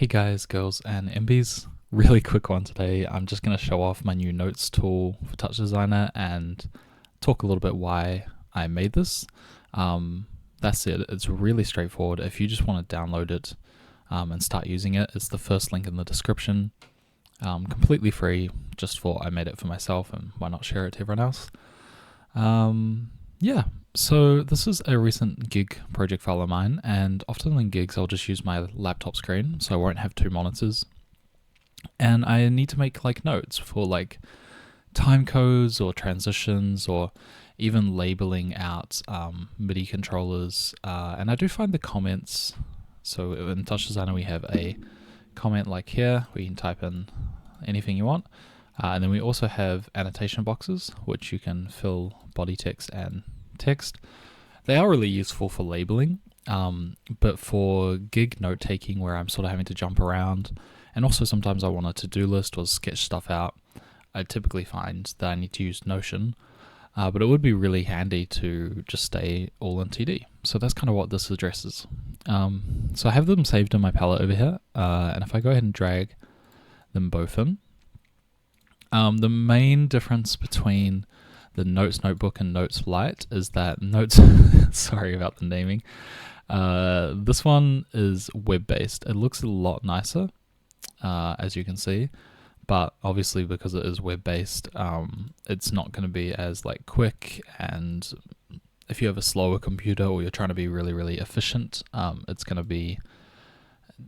Hey guys, girls, and MBs. Really quick one today. I'm just going to show off my new notes tool for Touchdesigner and talk a little bit why I made this. That's it. It's really straightforward. If you just want to download it and start using it, it's the first link in the description. Completely free, just I made it for myself, and why not share it to everyone else? Yeah, so this is a recent gig project file of mine, and often in gigs I'll just use my laptop screen, so I won't have two monitors. And I need to make like notes for like time codes or transitions or even labeling out MIDI controllers. And I do find the comments, so in Touchdesigner we have a comment like here, where you can type in anything you want. And then we also have annotation boxes, which you can fill body text and text. They are really useful for labeling, but for gig note taking where I'm sort of having to jump around, and also sometimes I want a to-do list or sketch stuff out, I typically find that I need to use Notion, but it would be really handy to just stay all in TD. So that's kind of what this addresses. So I have them saved in my palette over here, and if I go ahead and drag them both in, the main difference between the Notes Notebook and Notes Lite is that Notes, sorry about the naming, this one is web-based. It looks a lot nicer, as you can see, but obviously because it is web-based, it's not going to be as like quick, and if you have a slower computer or you're trying to be really, really efficient, it's going to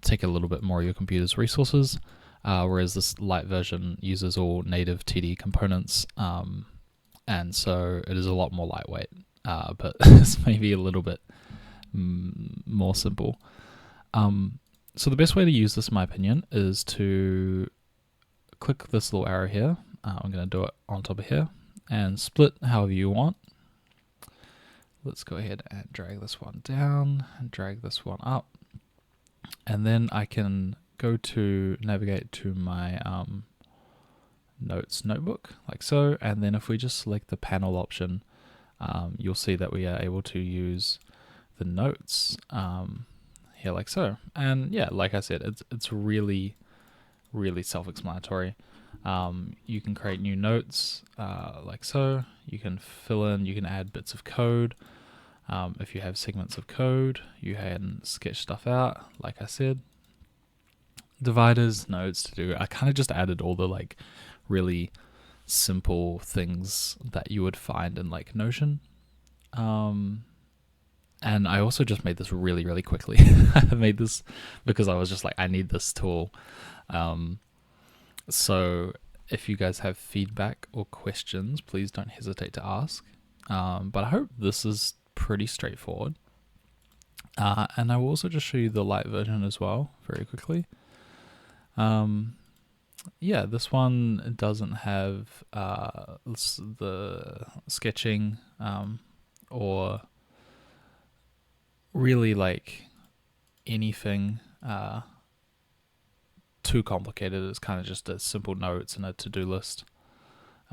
take a little bit more of your computer's resources. Whereas this light version uses all native TD components, and so it is a lot more lightweight, but it's maybe a little bit more simple. So the best way to use this, in my opinion, is to click this little arrow here. I'm going to do it on top of here, and split however you want. Let's go ahead and drag this one down and drag this one up, and then I can navigate to my Notes Notebook, like so, and then if we just select the panel option, you'll see that we are able to use the notes here, like so. And yeah, like I said, it's really, really self-explanatory. You can create new notes, like so. You can fill in, you can add bits of code. If you have segments of code, you can sketch stuff out, like I said. Dividers, nodes to do. I kind of just added all the like really simple things that you would find in like Notion. And I also just made this really, really quickly. I made this because I was just like, I need this tool. So if you guys have feedback or questions, please don't hesitate to ask. But I hope this is pretty straightforward. And I will also just show you the light version as well very quickly. Yeah, this one doesn't have the sketching or really like anything too complicated. It's kind of just a simple notes and a to-do list.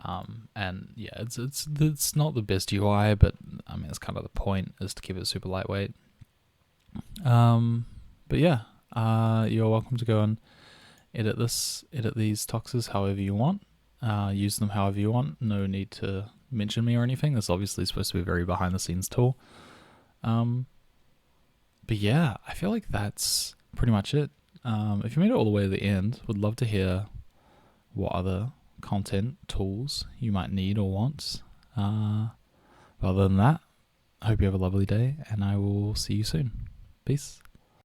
And yeah, it's not the best UI, but I mean, it's kind of the point, is to keep it super lightweight. But yeah, you're welcome to go and edit these toxes however you want, use them however you want. No need to mention me or anything. This is obviously supposed to be a very behind the scenes tool. But yeah, I feel like that's pretty much it. If you made it all the way to the end, would love to hear what other content tools you might need or want. But other than that, I hope you have a lovely day, and I will see you soon. Peace.